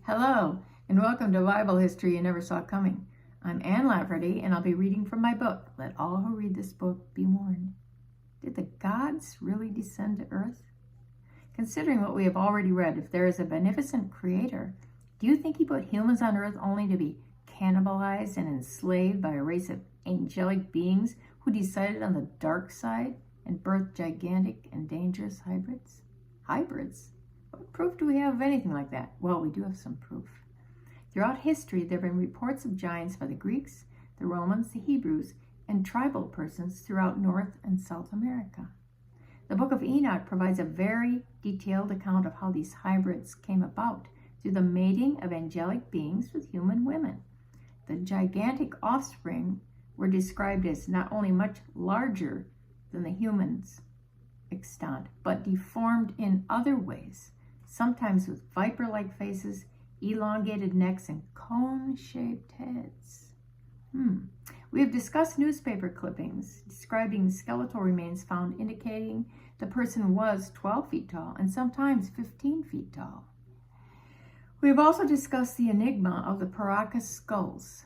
Hello, and welcome to Bible History You Never Saw Coming. I'm Anne Lafferty, and I'll be reading from my book, Let All Who Read This Book Be Warned. Did the gods really descend to earth? Considering what we have already read, if there is a beneficent creator, do you think he put humans on earth only to be cannibalized and enslaved by a race of angelic beings who decided on the dark side and birthed gigantic and dangerous hybrids? Hybrids? What proof do we have of anything like that? Well, we do have some proof. Throughout history, there have been reports of giants by the Greeks, the Romans, the Hebrews, and tribal persons throughout North and South America. The book of Enoch provides a very detailed account of how these hybrids came about through the mating of angelic beings with human women. The gigantic offspring were described as not only much larger than the humans extant, but deformed in other ways, sometimes with viper-like faces, elongated necks, and cone-shaped heads. We have discussed newspaper clippings describing skeletal remains found indicating the person was 12 feet tall and sometimes 15 feet tall. We have also discussed the enigma of the Paracas skulls.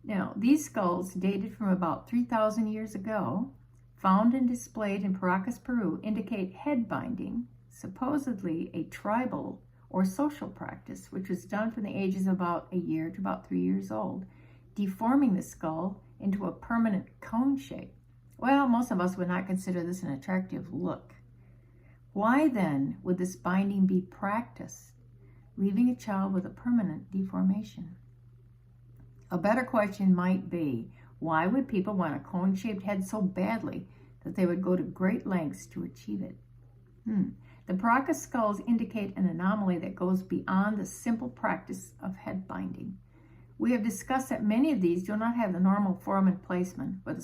Now, these skulls, dated from about 3,000 years ago, found and displayed in Paracas, Peru, indicate head binding, supposedly a tribal or social practice, which was done from the ages of about a year to about 3 years old, deforming the skull into a permanent cone shape. Well, most of us would not consider this an attractive look. Why then would this binding be practiced, leaving a child with a permanent deformation? A better question might be, why would people want a cone-shaped head so badly that they would go to great lengths to achieve it? The Paracas skulls indicate an anomaly that goes beyond the simple practice of head binding. We have discussed that many of these do not have the normal form and placement, where the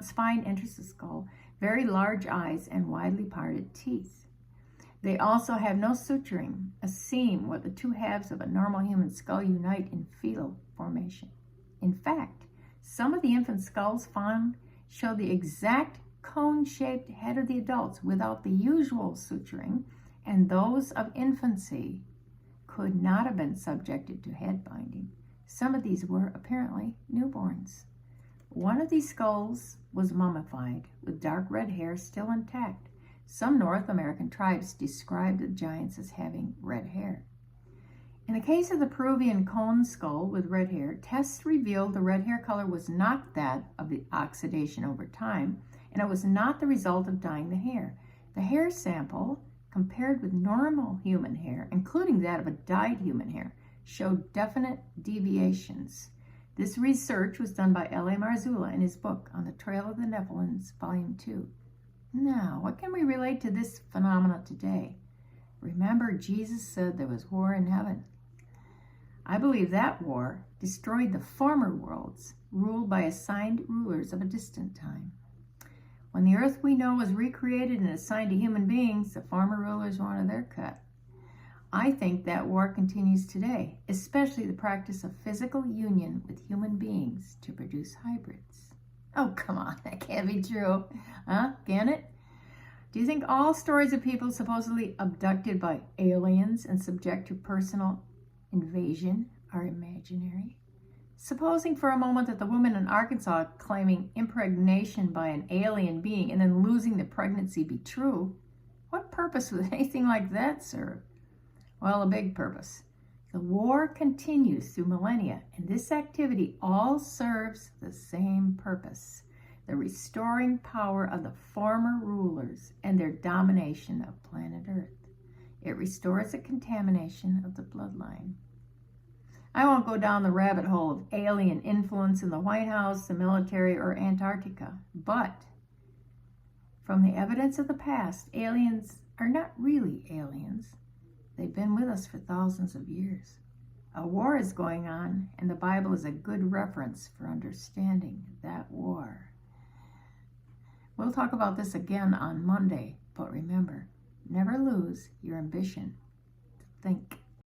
spine enters the skull, very large eyes, and widely parted teeth. They also have no suturing, a seam where the two halves of a normal human skull unite in fetal formation. In fact, some of the infant skulls found show the exact cone-shaped head of the adults without the usual suturing, and those of infancy could not have been subjected to head binding. Some of these were apparently newborns. One of these skulls was mummified, with dark red hair still intact. Some North American tribes described the giants as having red hair. In the case of the Peruvian cone skull with red hair, tests revealed the red hair color was not that of the oxidation over time, and it was not the result of dyeing the hair. The hair sample, compared with normal human hair, including that of a dyed human hair, showed definite deviations. This research was done by L.A. Marzullo in his book On the Trail of the Nephilims, Volume 2. Now, what can we relate to this phenomena today? Remember, Jesus said there was war in heaven. I believe that war destroyed the former worlds, ruled by assigned rulers of a distant time. When the earth we know was recreated and assigned to human beings, the former rulers wanted their cut. I think that war continues today, especially the practice of physical union with human beings to produce hybrids. Oh, come on, that can't be true. Can it? Do you think all stories of people supposedly abducted by aliens and subject to personal invasion are imaginary? Supposing for a moment that the woman in Arkansas claiming impregnation by an alien being and then losing the pregnancy be true, what purpose would anything like that serve? Well, a big purpose. The war continues through millennia, and this activity all serves the same purpose: the restoring power of the former rulers and their domination of planet Earth. It restores the contamination of the bloodline. I won't go down the rabbit hole of alien influence in the White House, the military, or Antarctica, but from the evidence of the past, aliens are not really aliens. They've been with us for thousands of years. A war is going on, and the Bible is a good reference for understanding that war. We'll talk about this again on Monday, but remember, never lose your ambition to think.